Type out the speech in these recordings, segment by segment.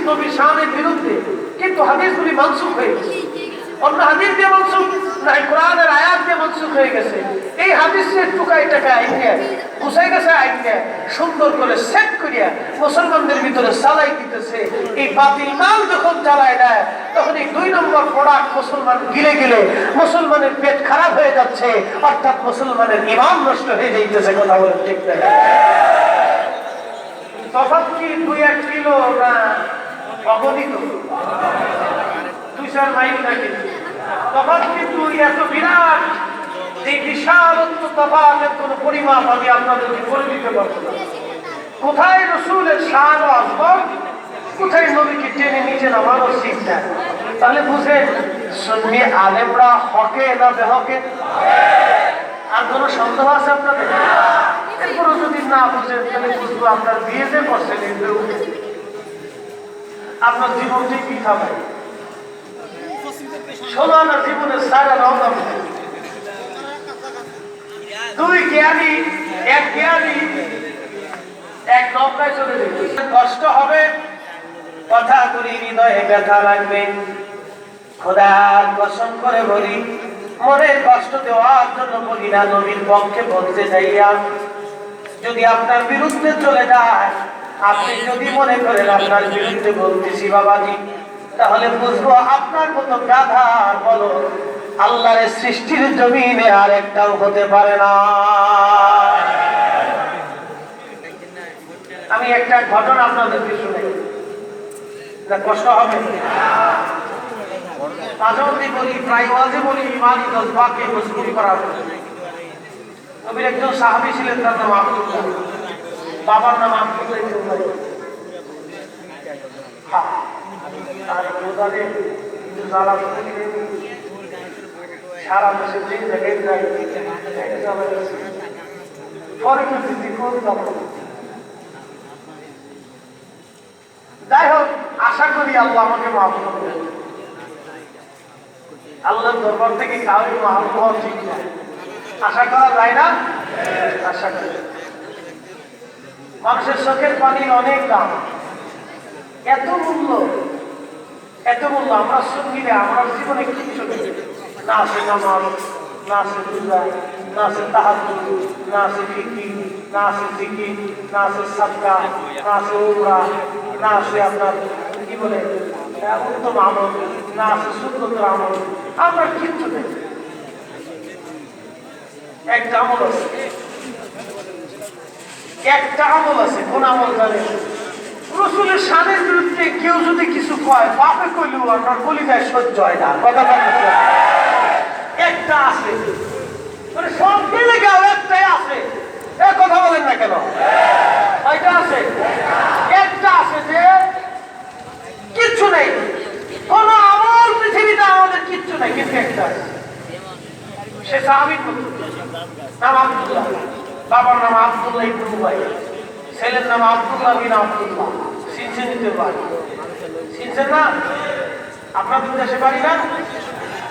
নবীর শানের বিরুদ্ধে, কিন্তু হাদিসগুলি মানসুখ হয়ে গেছে। অন্য হাদিস দিয়ে মানসুখ নাই, কোরআনের আয়াত দিয়ে মানসুখ হয়ে গেছে। এই হাদিসের টুকাই টাকা আইনে বুঝাই গেছে, আইনে সুন্দর করে সেট করিয়া মুসলমানদের ভিতরে চালাই দিতেছে। এই বাতিল মাল যখন চালায় দেয়, তখন এই 2 নম্বর প্রোডাক্ট মুসলমান গিলে গিলে মুসলমানের পেট খারাপ হয়ে যাচ্ছে, অর্থাৎ মুসলমানের ঈমান নষ্ট হয়ে যাইতেছে। কথা বলে ঠিক না? তফাৎ কি 2-1 কিলো না অগণিত? 2-4 মাইল নাকি? তফাৎ কিন্তু এত বিরাট, এই বিশালত্ব তফাতের কোন পরিমাপ আমি আপনাদেরকে করে দিতে পারবো না। কোথায় রসুলের শান ও আজমত, কোথায় নবীকে টেনে নিচে নামানোর চিন্তা। তাহলে বুঝেন সুন্নি আলেমরা হকে না বেহকে? আর কোন সন্দেহ আছে আপনাদের? এরপরও যদি না বুঝেন, তাহলে বুঝবো আপনার বিয়ে যে করছেন আপনার জীবনটি কি খাবে। ষোলো আনা জীবনের সারা রঙ, 2 জ্ঞানী 1 জ্ঞানী 1 নৌকায় চলে যাবে। কষ্ট হবে, কথা করি হৃদয়ে ব্যথা লাগবে। খোদার কসম করে বলি, মনের কষ্ট দেওয়ার জন্য বলি না, নবীর পক্ষে বলতে যাইয়া যদি আপনার বিরুদ্ধে চলে যায়, আপনি যদি মনে করেন আপনার বিরুদ্ধে বলতেছি বাবাজি, তাহলে বুঝবো আপনার মতো গাধার বলো আল্লাহর সৃষ্টির জমিনে আর একটাও হতে পারে না। আমি একটা ঘটনা আপনাদেরকে শুনাই, কষ্ট হবে। মাঝে বলি, প্রায় ওয়াজে বলি, ইমানি জজবাকে মজবুরি করার জন্য। নবীর একজন সাহাবী ছিলেন, তার নাম আব্দুল্লাহ, বাবার নাম আব্দুল্লাহ। সারা দেশে যে জায়গায় যাই, যাই হোক, আশা করি আল্লাহ আমাকে মাফ করবেন। আল্লাহর দরবার থেকে কাউকে মাফ হওয়া ঠিক না, আশা করা যায় না? আশা করি। মানুষের চোখের পানির অনেক দাম, এত মূল্য, এত মূল্য। আমরা সুন্নিরা আমরা জীবনে কিচ্ছু নেই, না আছে নামাজ, না আছে রোজা, না আছে তাহাজ্জুদ, না আছে ফিকির, না আছে জিকির, না আছে সাদকা, না আছে উমরা, না আছে আপনার কি বলে উত্তম আমল, না আছে সুন্নতের আমল। আমরা কিচ্ছু নেই। একটা আমল আছে, একটা আমল আছে। কোন আমল জানেন? রাসূলের শানের বিরুদ্ধে কেউ যদি কিছু কয়, বাপে কইলেও আপনার কলিজায় সহ্য হয় না। কথা বলতে একটা আছে, মানে সব মিলে গেল একটাই আছে। এ কথা বলেন না কেন? এটা আছে, একটা আছে যে কিচ্ছু নেই, কোন আমল পৃথিবীতে আমাদের কিচ্ছু নেই, কিন্তু একটা আছে। সে সাহাবীর নাম আব্দুল্লাহ, বাবার নাম আব্দুল্লাহ ইবনে উবাই, ছেলের নাম আব্দুল্লাহ বিন আব্দুল্লাহ। সিনসিনিতে বাড়ি, সিনসেন না? আপনাদের দেশে বাড়ি না?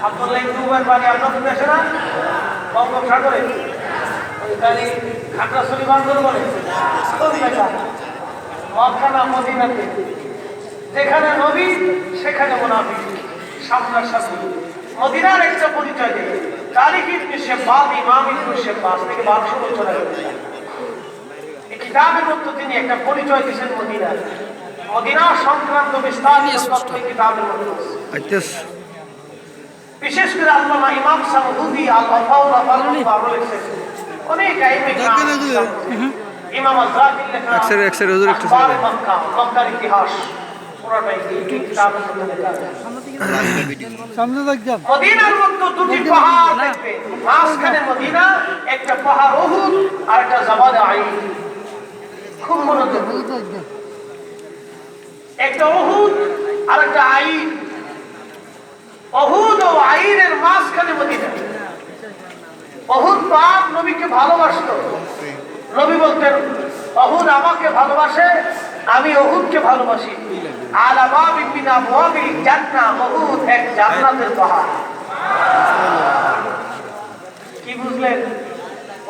আব্দুল্লাহ ইবনে উবাইয়ের বাড়ি আপনাদের দেশে না? বঙ্গোপসাগরে ওইখানে খাগড়াছড়ি বন্দর বলে মক্কা না মদিনাতে, যেখানে নবী সেখানে মুনাফিক, সামনাসামনি। মদিনার একটা পরিচয় দেয়, তারিখ ইবনে শিববাদ, ইমাম ইবনে শিববাদ থেকে 1200 বছর আগে। এই কিতাবের মধ্যে তিনি একটা পরিচয় দিয়েছেন মদিনার, মদিনা সংক্রান্ত বিস্তারিত তথ্য এই কিতাবের মধ্যে আছে। বিশেষ করে আল্লামা ইমাম সামউদি আল-ওয়াফা আল-ওয়াফা লিখেছেন। অনেক আইমে ইমাম আয-যাকির লেখা এক্সের হুজুর একটু মক্কা, মক্কার ইতিহাস পুরোটাই এই কিতাবের মধ্যে লেখা আছে। সামনে দেখবেন মদিনার মধ্যে 2টি পাহাড় দেখবে, মাঝখানে মদিনা, একটা পাহাড় উহুদ আর একটা জাবাল আইন। খুব মনোযোগ, একটা উহুদ আর একটা আইন। উহুদ ও আইনের মাঝখানে মদিনা। উহুদ পাক নবীকে ভালোবাসতো, নবী বলতেন উহুদ আমাকে ভালোবাসে, আমি উহুদকে ভালোবাসি। আলা বাবিন মিন আবওয়াবিল জান্নাহ, উহুদ এক জান্নাতের পাহাড়। কি বুঝলেন?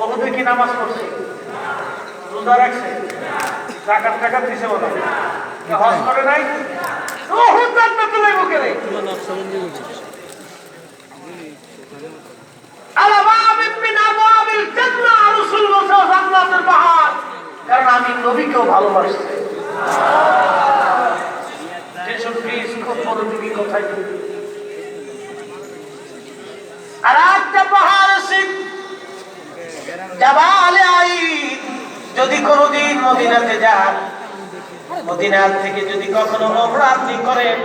উহুদে কি নামাজ পড়ছে, রোজা রাখছে, যাকাত টাকাত দিছে বলে, হজ করে নাই ওহুদ জান্নাতে যাইব কেরে আলাবাবিন মিন আবওয়াবিল জান্নাহ রাসূল বলেছেন জান্নাতের বাহার কারণ আমি নবীকেও ভালোবাসি যেসব প্লিজ খুব মনোযোগী কথাই আর একটা পাহাড় আছে জাবালে আইদ যদি কোনোদিন মদিনাতে যান মদিনা থেকে যদি কখনো ওমরা আপনি করেন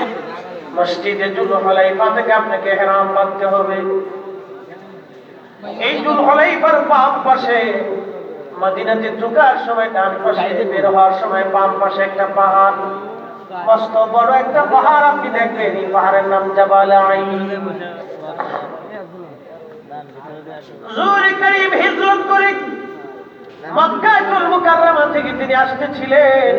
মসজিদে জুলহুলাইফা থেকে আপনাকে ইহরাম বাঁধতে হবে এই জুলহুলাইফার বাম পাশে মদিনাতে ঢোকার সময় ডান পাশে বের হওয়ার সময় বাম পাশে একটা পাহাড় মস্ত বড় একটা পাহাড় আপনি দেখবেন এই পাহাড়ের নাম জাবালে আইদ হুজুর করিম হিজরত করে মক্কাতুল মুকাররমা থেকে তিনি আসতেছিলেন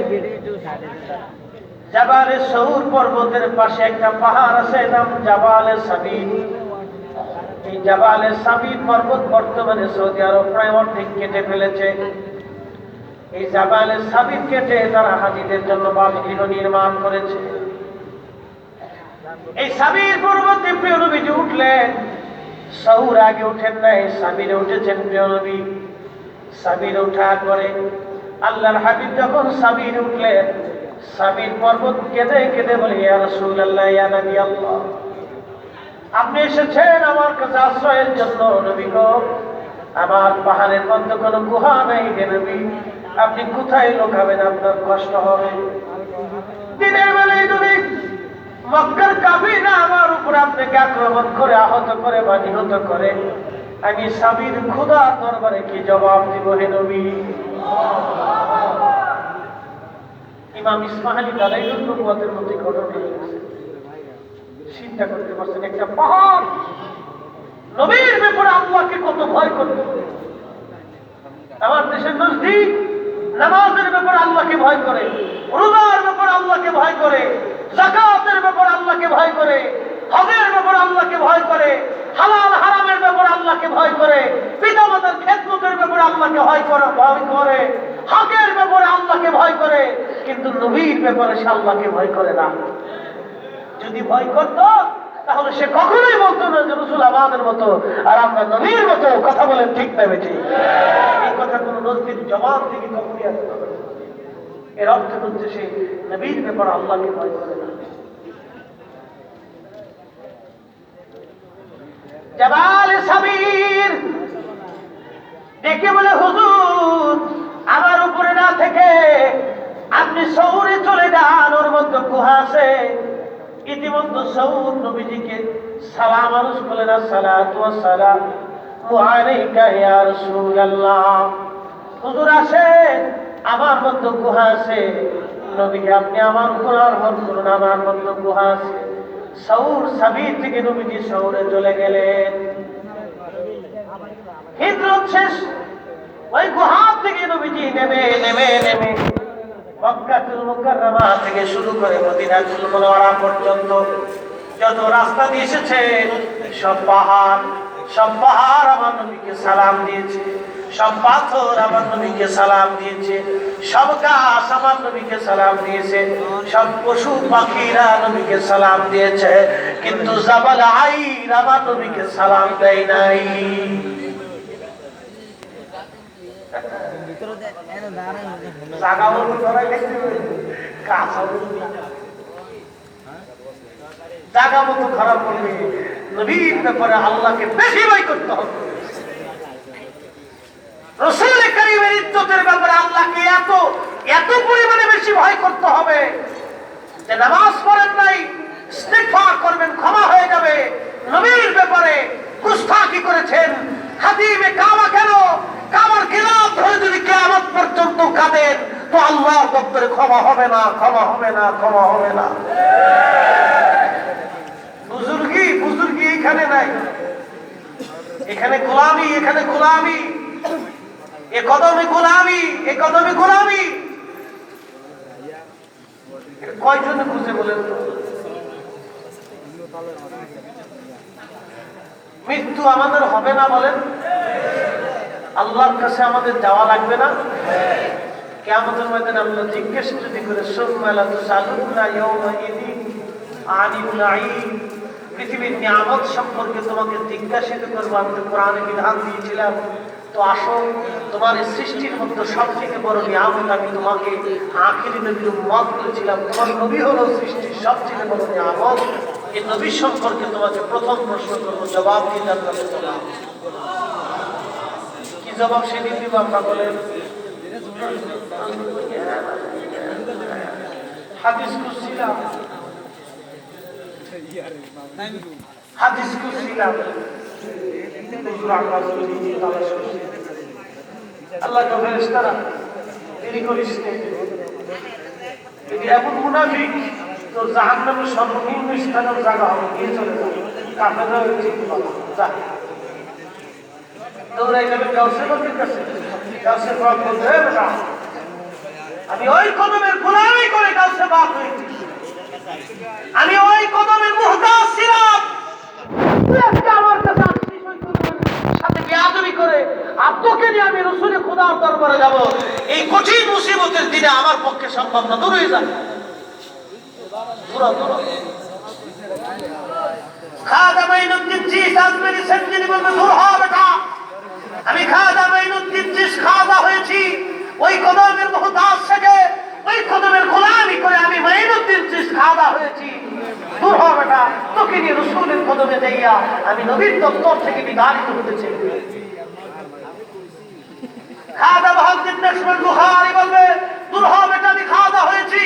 জাবালে সৌর পর্বতের পাশে একটা পাহাড় আছে নাম জাবালে সাবির এই জাবালে সাবির পর্বত বর্তমানে সৌদি আরব প্রায় অর্ধেক কেটে ফেলেছে এই জাবালে সাবির কেটে তারা হাজীদের জন্য বাসগৃহ নির্মাণ করেছে এই সাবির পর্বতে প্রিয় নবীজি উঠলেন সৌর আগে উঠেন নাই সাবিরে উঠেছেন প্রিয় নবী সাবির ওঠার পরে আল্লাহর হাবিব যখন সাবির উঠলেন সাবির পর্বত কেঁদে কেঁদে বলে ইয়া রাসূলুল্লাহ ইয়া নবী আল্লাহ আপনি এসেছেন আমার কাছে আশ্রয়ের জন্য নবী গো আমার পাহাড়ের মধ্যে কোনো গুহা নাই হে নবী আপনি কোথায় লুকাবেন আপনার কষ্ট হবে দিনের বেলায় যদি মক্কার কাফিরা আমার উপর আপনাকে আক্রমণ করে আহত করে বা নিহত করে আমি সাবির খোদার দরবারে কি জবাব দিব হে নবী ইমাম ইসমাইল আলাইহিস সালামের মধ্যে ঘটনা হয়েছে চিন্তা করতে পারছেন একটা পাহাড় নবীর ব্যাপারে আল্লাহকে কত ভয় করতে আমার দেশের নজদিক নামাজের ব্যাপারে আল্লাহকে ভয় করে রোজার ব্যাপারে আল্লাহকে ভয় করে যাকাতের ব্যাপারে আল্লাহকে ভয় করে হজের ব্যাপারে আল্লাহকে ভয় করে হালাল হারামের ব্যাপারে আল্লাহকে ভয় করে পিতামাতার খেদমতের ব্যাপারে আল্লাহকে ভয় করে হকের ব্যাপারে আল্লাহকে ভয় করে কিন্তু নবীর ব্যাপারে সে আল্লাহকে ভয় করে না যদি ভয় করত তাহলে সে কখনোই বলতো না যে রাসূল আমাদের মতো আর আমরা নবীর মতো কথা বলেন ঠিক না বেঠিক এই কথা কোন নজদিক জবাব থেকে কখনোই আসতে পারে এর অর্থ হচ্ছে সে নবীর ব্যাপারে আল্লাহকে ভয় করে না জাবালে সাবির ডেকে বলে হুজুর আমার উপরে না থেকে আপনি সৌরে চলে যান ওর মধ্যে গুহা আছে ইতিমধ্যে সৌর নবীজিকে সালাম আরজ করলেন আসসালাতু ওয়াসসালামু আলাইকা ইয়া রাসূলুল্লাহ হুজুর আসেন আমার মধ্যে গুহা আছে নবীকে আপনি আমার উপর আরোহণ করুন আমার মধ্যে গুহা আছে সৌর সাবির থেকে নবীজি সৌরে চলে গেলেন হিজরত শেষ ওই গুহা থেকে নবীজি নেমে মক্কাতুল মুকাররমা থেকে শুরু করে মদিনাতুল মুনাওয়ারা পর্যন্ত যত রাস্তা দিয়ে এসেছেন সব পাহাড় আমার নবীকে সালাম দিয়েছে সব পাথর আমার নবীকে সালাম দিয়েছে সব গাছ আমার নবীকে সালাম দিয়েছে সব পশু পাখিরা নবীকে সালাম দিয়েছে কিন্তু জাবাল আইর আমার নবীকে সালাম দেয় নাই জায়গা মতো খারাপ করলে নবীর ব্যাপারে আল্লাহকে বেশি ভয় করতে হবে রাসূল কারীমের ইজ্জতের ব্যাপারে আল্লাহকে এত পরিমাণে বেশি ভয় করতে হবে যে নামাজ পড়েন নাই ইস্তিগফার করবেন ক্ষমা হয়ে যাবে নবীর ব্যাপারে গুস্তাখি করেছেন খাদিমে কাবা কেন কাবার খিলাফ ধরে যদি কিয়ামত পর্যন্ত কাঁদেন তো আল্লাহর দপ্তরে ক্ষমা হবে না বুজুর্গি এখানে নাই এখানে গোলামি এ কদমে গোলামি কয়জনে বুঝে বলেন মৃত্যু আমাদের হবে না বলেন আল্লাহর কাছে আমাদের যাওয়া লাগবে না কিয়ামতের ময়দানে আল্লাহ জিজ্ঞেস যদি করে সুম্মা লাতুসালুনা ইয়াউমাইযিন আনিন নাঈম, পৃথিবীর নিয়ামত সম্পর্কে তোমাকে জিজ্ঞাসিত করবো। আমি তো কোরআনে বিধান দিয়েছিলাম, তো আসো তোমার সৃষ্টির মধ্যে সবথেকে বড় নিয়ামত আমি তোমাকে আখিরি নবীর উম্মত করেছিলাম। তোমার নবী হলো সৃষ্টির সবথেকে বড় নিয়ামত। এই নবী সম্পর্কে তোমাকে প্রথম প্রশ্ন করবো, জবাব দিয়ে জান্নাতে চলা। কি জবাব সেদিন দিব আমরা বলেন? হাদিস খুঁজছিলাম, হাদিস খুঁজছিলাম, আল্লাহ ফেরেশতারা দেরি করিস নে, এমন মুনাফিক তোর জাহান্নামের সর্বনিম্ন স্থানের জায়গা হবে, গিয়ে চলে যাবে। কাফেররা চিনতে পারবে যা দৌড়াই যাবেন গাউসে বাকের কাছে। গাউসে বাক বলতে বেটা আমি ওই কদমের গোলামি করে গাউসে বাক হয়েছি, আমি ওই কদমের মুহতাজ ছিলাম। তুই আজকে আমার কাছে আসছিস ওই কদমের সাথে বেয়াদবি করে, আর তোকে নিয়ে আমি রসুলে খোদার দরবারে যাব, এই কঠিন মুসিবতের দিনে আমার পক্ষে সম্ভব না। দূর হয়ে যা, খাজা মাইনুদ্দিন চিস আজমেরি সেন্দিনি বলবে দূর হ বেটা, আমি খাজা মাইনুদ্দিন চিস খাজা হয়েছি ওই কদমের মুহতাজ থেকে, ওই কদমের গোলামি করে আমি মাইনুদ্দিন চিস খাজা হয়েছি। দূর হ বেটা, তোকে নিয়ে রসুলের কদমে যাইয়া আমি নবীর দপ্তর থেকে বিতাড়িত হতে চাই। খাজা বাহাউদ্দিন নকশবন্দ বুখারী বলবে দূর হ বেটা, আমি খাজা হয়েছি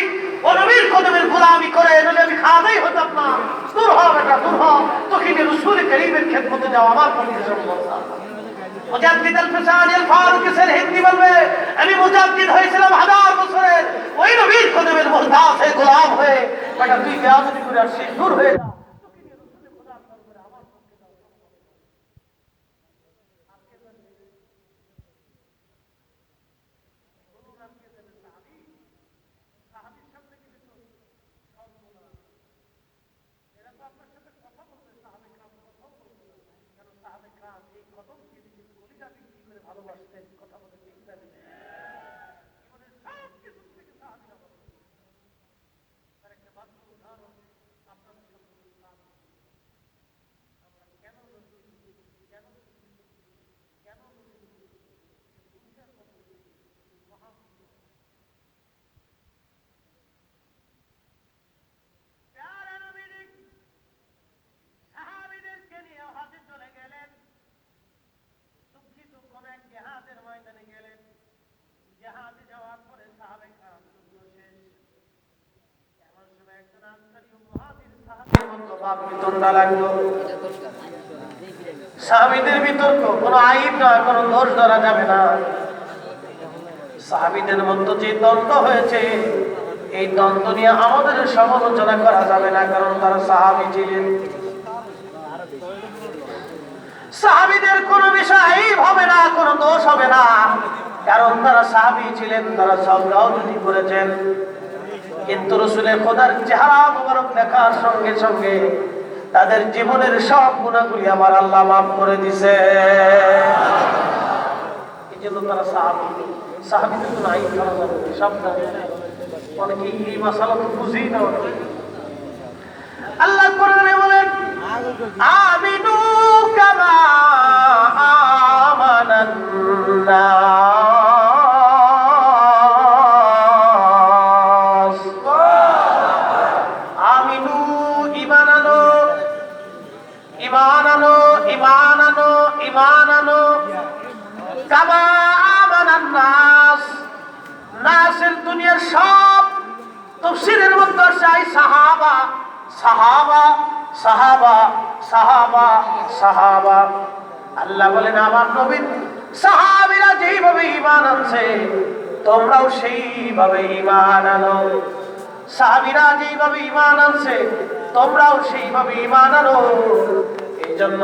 ও নবীর কদমের গোলামি করে, নইলে আমি খাজাই হতাম না। দূর হ বেটা, দূর হ, তোকে নিয়ে রসুল করিমের খেদমতে যাও আমার পক্ষে সম্ভব না। মুজাদ্দিদ আল-ফিসানি আল-ফারুকী সিরহিন্দি বলবে আমি মুজাদ্দিদ হয়েছিলাম 1000 বছরের ওই নবীর কদমের মুহতাজ হয়ে গোলাম হয়ে। বেটা তুই বেয়াদবি করে আসছিস, দূর হয়ে যা। ভালোবাসতেন, কথা বলে ঠিক না জীবনের সব কিছু থেকে সাহাবীরা বলে তার একটা মাত্র উদাহরণ আপনাদের সামনে দিলাম। আমরা কেন কেন কেন দুনিয়ার মধ্যে মহান প্যারা নবী সাহাবীদেরকে নিয়ে হজে চলে গেলেন। দুঃখিত কোন এক জিহাদের ময়দানে গেলেন, জিহাদে যাওয়ার পরে সাহাবে کرام যুদ্ধ শেষ। এমন সময় একজন আনসারী মুহাজির সাহাবীর মধ্যে বাপ বিতর্ক লাগলো। সাহাবীদের বিতর্ক কোনো আইব নয়, কোনো দোষ ধরা যাবে না। সাহাবীদের মধ্যে যে দ্বন্দ্ব হয়েছে, এই দ্বন্দ্ব নিয়ে আমাদের সমালোচনা করা যাবে না, কারণ তারা সাহাবী ছিলেন। সাহাবীদের কোনো বিষয় হবে না, কোনো দোষ হবে না, কারণ তারা সাহাবী ছিলেন, তারা ঝগড়াও যদি করেছেন। কিন্তু রাসূলের খোদার চেহারা মুবারক দেখার সঙ্গে সঙ্গে তাদের জীবনের সব গুনাহগুলি আমার আল্লাহ মাফ করে দিয়েছে। এই জন্য তারা সাহাবী। সাহাবীদের কোনো আইন করা যাবে না, সাবধান। অনেকে এই মাসালা তো বুঝেই না। আল্লাহ কোরআনে বলেন আমিনু কামা আমানান নাস। আমিনু ঈমান আনো, ঈমান আনো, ঈমান আনো, ঈমান আনো কামা আমানান নাস। নাসের দুনিয়ার সব তাফসীরের মধ্যে চাই সাহাবা সাহাবা সাহাবা সাহাবা সাহাবা। আল্লাহ বলেন আমার নবী সাহাবীরা যেইভাবে ঈমান আনছে তোমরাও সেইভাবে ঈমান আনো। সাহাবীরা যেইভাবে ঈমান আনছে তোমরাও সেইভাবে ঈমান আনো। এইজন্য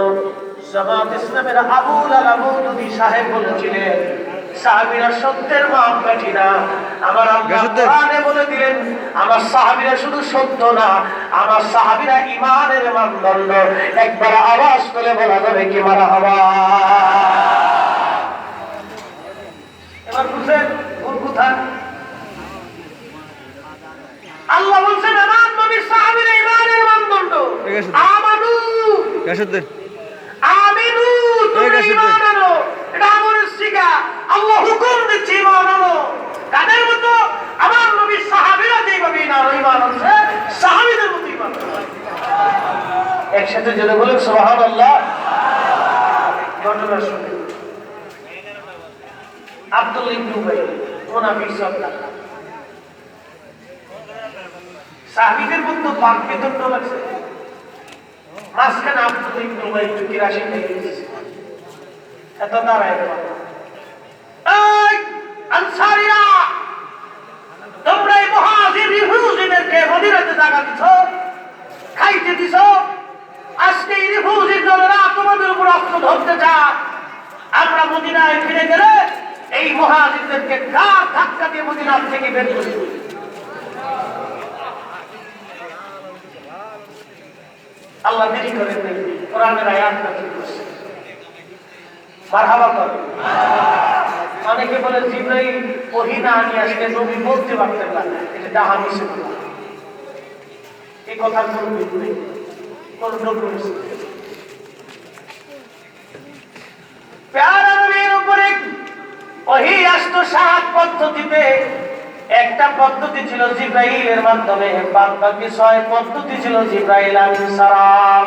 জামাত ইসলামের আবুল আলা মওদুদী সাহেব বলেছিলেন সাহাবীরা সত্যের মাপকাঠি না। আমার আল্লাহ কোরআনে বলে দিলেন আমার সাহাবীরা শুধু সত্য না, আমার সাহাবীরা ঈমানের মানদণ্ড। একবার আওয়াজ করে বলা যাবে কি মারহাবা। এবার বুঝেন ভুল কোথায়? আল্লাহ বলছেন আমার নবীর সাহাবীরা ঈমানের মানদণ্ড আমানু আমিনু তোমরা ঈমান আনো এটা আমরের শিখা আল্লাহ হুকুম দিচ্ছে ঈমান আনো কাদের মতো আমার নবীর সাহাবীরা যেভাবে ঈমান আনছে সাহাবীদের মতো ঈমান একসাথে যদি বলেন সুবহানাল্লাহ ঘটনা শুনে আব্দুল্লাহ ইবনে উবাই মুনাফিক সর্দার সাহাবীদের মধ্যে বাক্যে দণ্ড লাগছে মাঝখানে আব্দুল্লাহ ইবনে উবাই একটু কিরাসিন হয়ে গেছে এত দাঁড়ায় এই আনসারীরা তোমরা এই মুহাজির রিফিউজিদেরকে মদিনাতে জায়গা দিছ খাইতে দিছ আজকে এই রিফিউজির দলেরা তোমাদের উপর অস্ত্র ধরতে চায় আমরা মদিনায় ফিরে গেলে এই মুহাজিরদেরকে গার ধাক্কা দিয়ে মদিনা থেকে বের করে দেব আল্লাহ দেরি করেন নাই কোরআনের আয়াত নাযিল করছে মারহাবা করে অনেকে বলে জিবরাইল ওহী না নিয়ে আসলে নবী বলতে পারতেন না এটা ডাহামি ছিল এই কথার কোনো ভিত্তি নেই কোন ডকুমেন্টস প্যারা নবীর উপরে ওহী আসতো 7 পদ্ধতিতে একটা পদ্ধতি ছিল জিবরাইলের মাধ্যমে বাদ বাকি 6 পদ্ধতি ছিল জিবরাইল আলাইহিস সালাম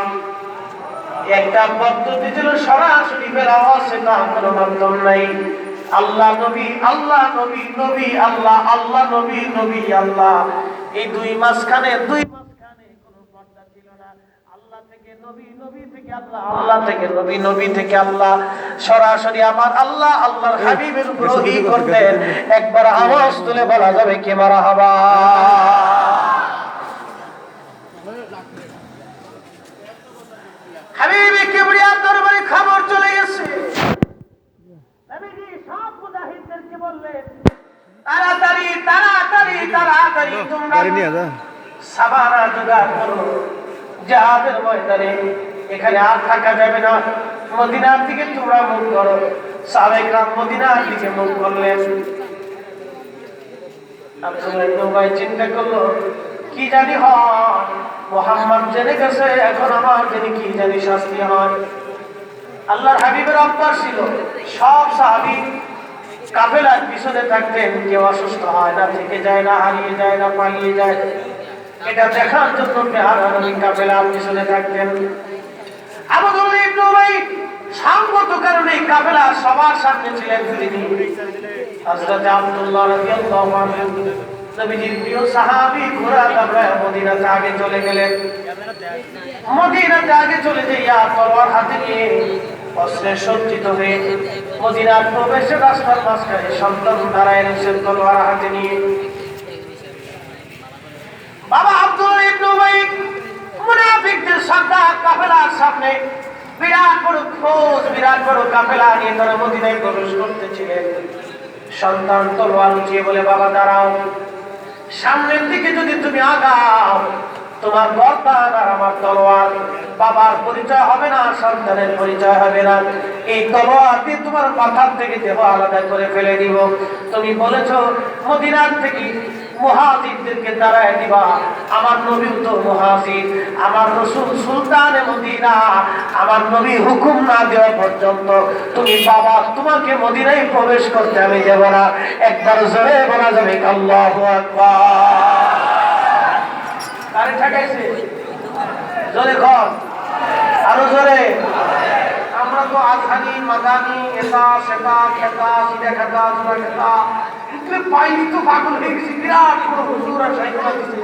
একটা পদ্ধতি ছিল সরাসরি বেরাওয়াজ সেটা কোনো মাধ্যম নাই আল্লাহ নবী আল্লাহ নবী নবী আল্লাহ আল্লাহ নবী নবী আল্লাহ এই দুই মাঝখানে কোনো পর্দা ছিল না আল্লাহ থেকে নবী নবী থেকে আল্লাহ আল্লাহ থেকে নবী নবী থেকে আল্লাহ সরাসরি আমার আল্লাহ আল্লাহর হাবিবের উপর ওহী করতেন একবার আওয়াজ তুলে বলা যাবে কি মারহাবা হাবিবে কিবরিয়ার দরবারে খবর চলে গেছে নবীজি সব মুজাহিদদেরকে বললেন তাড়াতাড়ি তাড়াতাড়ি তাড়াতাড়ি তোমরা সাবানা জোগাড় করো জিহাদের ময়দানে এখানে আর থাকা যাবে না মদিনার দিকে তোমরা মুখ করো সাহাবায়ে کرام মদিনার দিকে মুখ করলেন আব্দুল্লাহ ইবনে উবাই চিন্তা করলো কি জানি হয় মুহাম্মদ জেনে গেছে এখন আমার জানি কি জানি শাস্তি হয় আল্লাহর হাবিবের অভ্যাস ছিল সব সাহাবী কাফেলার পিছনে থাকতেন কেউ অসুস্থ হয় না থেকে যায় না হারিয়ে যায় না পালিয়ে যায় এটা দেখার জন্য পেয়ারা নবী কাফেলার পিছনে থাকতেন আব্দুল্লাহ ইবনে উবাই সাংগত কারণে কাফেলা সবার সামনে ছিলেন তিনি হযরত আব্দুল্লাহ রাদিয়াল্লাহু আনহু নবীজির প্রিয় সাহাবী ঘোড়া দাবড়ায় মদিনাতে আগে চলে গেলেন মদিনাতে আগে চলে যাইয়া তলোয়ার হাতে নিয়ে অস্ত্রে সজ্জিত হয়ে মদিনার প্রবেশের রাস্তার মাঝখানে সন্তান দাঁড়ায় রয়েছেন তলোয়ার হাতে নিয়ে বাবা আব্দুল্লাহ ইবনে উবাই মুনাফিকদের সর্দার কাফেলার সামনে বিরাট বড় কাফেলা নিয়ে তারা মদিনায় প্রবেশ করতেছিলেন সন্তান তলোয়ার উঠিয়ে বলে বাবা দাঁড়াও সামনের দিকে যদি তুমি আগাও তোমার গর্দান আর আমার তলোয়ার বাবার পরিচয় হবে না সন্তানের পরিচয় হবে না এই তলোয়ার দিয়ে তোমার মাথার থেকে দেহ আলাদা করে ফেলে দিব তুমি বলেছো মদিনার থেকে মুহাজিরদেরকে দাঁড়ায় দিবা আমার নবী তো মুহাজির আমার রাসূল সুলতানে মদিনা আমার নবী হুকুম না দেওয়া পর্যন্ত তুমি বাবা তোমাকে মদিনায় প্রবেশ করতে আমি দেব না একবার জোরে বলা যাবে আল্লাহু আকবার আরে ঠেকাইছে জোরে কর আরো জোরে আমরা তো আজহানি মাদানি এটা সেটা খেতা সিধা খেতা জোড়া খেতা ইতনে পাইনি তো পাগল হয়ে গেছি বিরাট বড় হুজুর আর শাইখুনা দিছে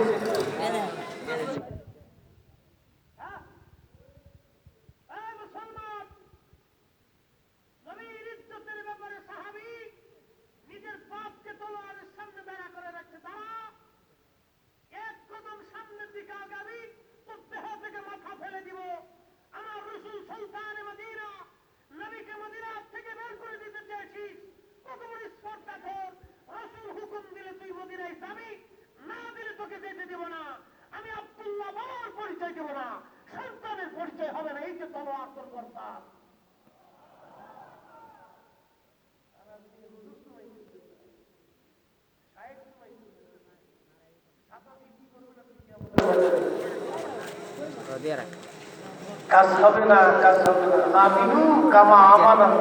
কাজ হবে না, কাজ হবে না। আমিনু কামা আমানাত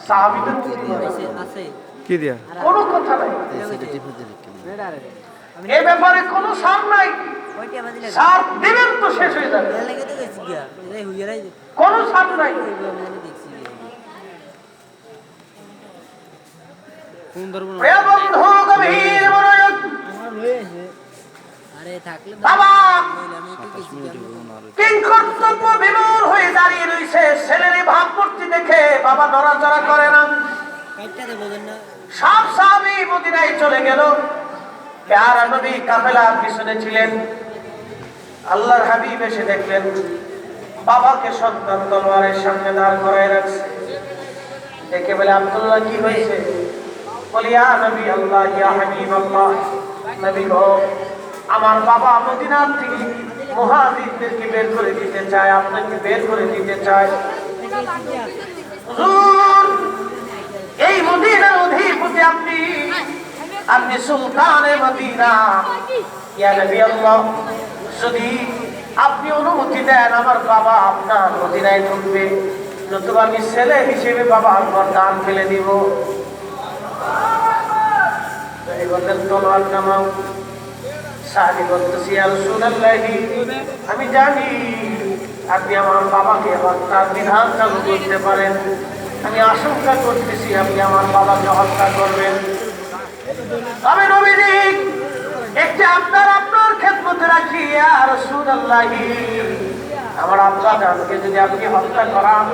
সাহাবীদের কি দিয়া কোনো কথা নাই, এ ব্যাপারে কোনো সার নাই। সার দিবেন তো শেষ হয়ে যাবে, কোনো সার নাই। প্রিয় বন্ধু, গভীর মনোযোগ। বাবা কিংকর্তব্য বিমূঢ় হয়ে দাঁড়িয়ে রয়েছে, ছেলের ভাব করতে দেখে বাবা নড়াচড়া করে না। সব সাহাবী মদিনায় চলে গেল, প্যারা নবী কাফেলার পিছনে ছিলেন। আল্লাহর হাবিব এসে দেখলেন বাবাকে সন্তান তলোয়ারের সামনে দাঁড় করায় রাখছে। দেখে বলে, আব্দুল্লাহ কি হয়েছে? বলি, ইয়া নবী আল্লাহ, ইয়া হাবিব আল্লাহ, নবী গো, আমার বাবা মদিনার থেকে মুহাজিরদেরকে বের করে দিতে চায়, আপনাকে বের করে দিতে চায়। হুজুর, এই মদিনার অধিপতি আপনি, আপনি সুলতানে মদিনা। ইয়া নবী আল্লাহ, যদি আপনি অনুমতি দেন আমার বাবা আপনার মদিনায় ঢুকবে, নতুবা আমি ছেলে হিসেবে বাবার ঘর দান ফেলে দিব। তলোয়ার নামাও। সাহাবী বলতেছি, ইয়া রাসূলুল্লাহ, আমি জানি আপনি আমার বাবাকে হত্যার বিধান চালু করতে পারেন। আমি আশঙ্কা করতেছি আপনি আমার বাবাকে হত্যা করবেন। তবে নবীজি, একটি আপনার খেদমতে রাখি, ইয়া রাসূলুল্লাহ, আমার আব্বা জানকে যদি আপনি হত্যা করান,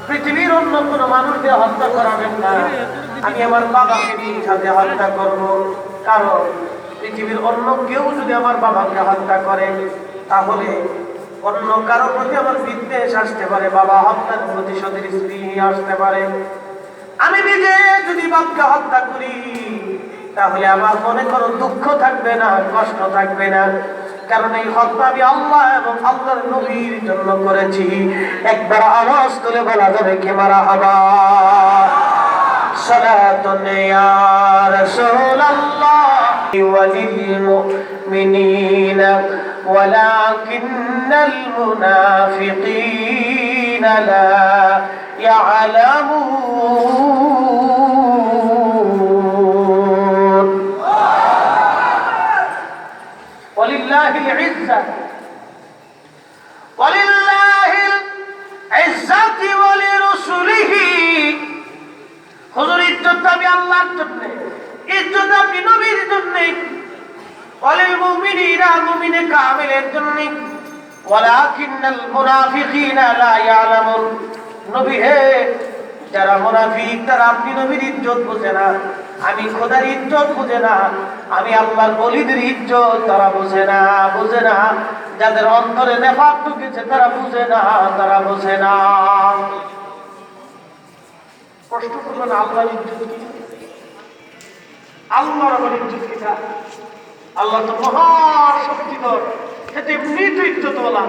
পৃথিবীর অন্য কোনো মানুষকে হত্যা করাবেন না, আমি আমার বাবাকে নিজ হাতে হত্যা করব। কারণ পৃথিবীর অন্য কেউ যদি আমার বাবাকে হত্যা করে, তাহলে অন্য কারো প্রতি আমার বিদ্বেষ আসতে পারে, বাবা হত্যার প্রতিশোধের স্ত্রী আসতে পারে। আমি নিজে যদি বাবাকে হত্যা করি, তাহলে আমার মনে কোনো দুঃখ থাকবে না, কষ্ট থাকবে না। কারণ এই হত্যা আমি আল্লাহ এবং আল্লাহর নবীর জন্য করেছি। একবার আওয়াজ তুলে বলা যাবে কি মারহাবা। সালাতুন ইয়া রাসূলুল্লাহ ওয়ালিল মুমিনিনা ওয়ালাকিন্নাল মুনাফিকিনা লা ইয়ালামুন। ওয়ালিল্লাহিল ইজ্জা ওয়ালিল্লাহিল ইজ্জাতি ওয়া লিরাসূলিহি। হুজুর, ইজ্জত আমি আল্লাহর জন্য, ইজ্জত আপনি নবীর জন্য, ওয়ালিল মুমিনিনা, মুমিনে কামিলের জন্য, ওয়ালাকিন্নাল মুনাফিকিনা লা ইয়ালামুন। নবী হে, যারা মুনাফিক তারা আপনি নবীর ইজ্জত বোঝে না, আমি খোদার ইজ্জত বুঝে না, আমি আল্লাহর ওলিদের ইজ্জত তারা বুঝে না, বুঝে না। যাদের অন্তরে নেফাক ঢুকেছে তারা বুঝে না, তারা বুঝে না। কষ্ট করবেন না, আল্লাহর ইজ্জত কি, আল্লাহর আবার ইজ্জত কি? আল্লাহ তো মহাশক্তিধর, সেটা এমনি তো ইজ্জতওয়ালা।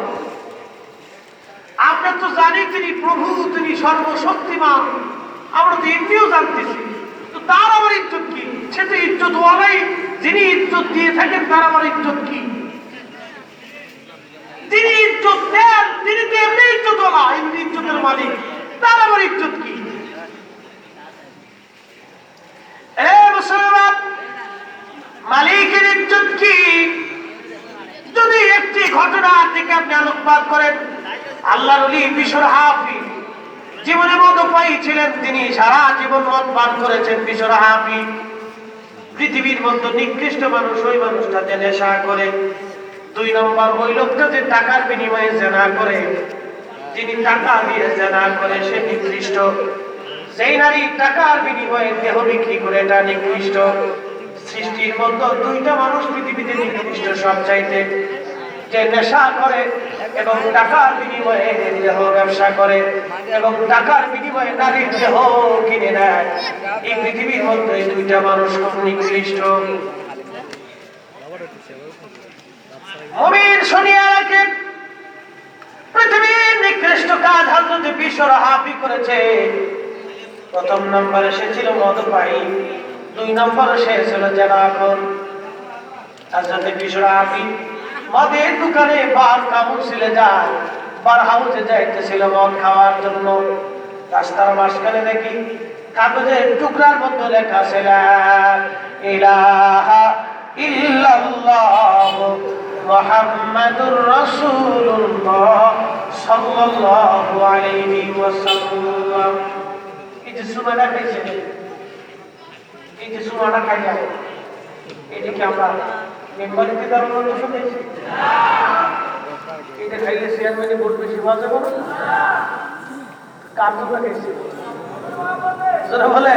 আমরা তো জানি তিনি প্রভু, তিনি সর্বশক্তিমান, আমরা তো এমনিও জানতেছি। তো তার আবার ইজ্জত কি? সে তো ইজ্জতওয়ালাই, যিনি ইজ্জত দিয়ে থাকেন তার আবার ইজ্জত কি? তিনি ইজ্জত দেন, তিনি তো এমনি ইজ্জতওয়ালা, এমনি ইজ্জতের মালিক, তার আবার ইজ্জত কি? মুসলমান, মালিকের ইজ্জত কি? যদি একটি ঘটনার দিকে আপনি আলোকপাত করেন, আল্লাহর ওলি বিশর হাফিজ জীবনে মদপায়ী ছিলেন, তিনি সারা জীবন মদ পান করেছেন। বিশর হাফিজ পৃথিবীর মধ্যে নিকৃষ্ট মানুষ, ওই মানুষটা যে নেশা করে। 2 নম্বর, ওই লোকটা যে টাকার বিনিময়ে জেনা করে, যিনি টাকা দিয়ে জেনা করে সে নিকৃষ্ট। সেই নারী টাকার বিনিময়ে দেহ বিক্রি করে, এটা নিকৃষ্ট। সৃষ্টির মধ্যে 2টা মানুষ পৃথিবীতে নিকৃষ্ট সবচাইতে, যে নেশা করে এবং টাকার বিনিময়ে দেহ ব্যবসা করে এবং টাকার বিনিময়ে নারীর দেহ কিনে নেয়। এই পৃথিবীর মধ্যে 2টা মানুষ খুব নিকৃষ্ট। মুমিন শুনিয়া রাখেন, পৃথিবীর নিকৃষ্ট কাজ হযরত বিশর হাফিজ করেছে। 1 নম্বরে সে ছিল মদপায়ী, 2 নম্বরে সে ছিল জেনাখোর। হযরত বিশর হাফিজ মদের দোকানে বার কাউন্সিলে যায়, বার হাউসে যাইতেছিল মদ খাওয়ার জন্য। রাস্তার মাঝখানে দেখি কাগজের টুকরার মধ্যে লেখা ছিল ইলাহা ইল্লাল্লাহ মুহাম্মাদুর রাসূলুল্লাহ সাল্লাল্লাহু আলাইহি ওয়াসাল্লাম। এই যে সুমানা খাইছে, এই যে সুমানা খাইয়া এটা কি আমরা মেম্বারিতে দাঁড়ানোর জন্য শুনেছি? এটা খাইলে চেয়ারম্যানে ভোট বেশি পাওয়া যাবে না? কার জন্য খাইছে? বলে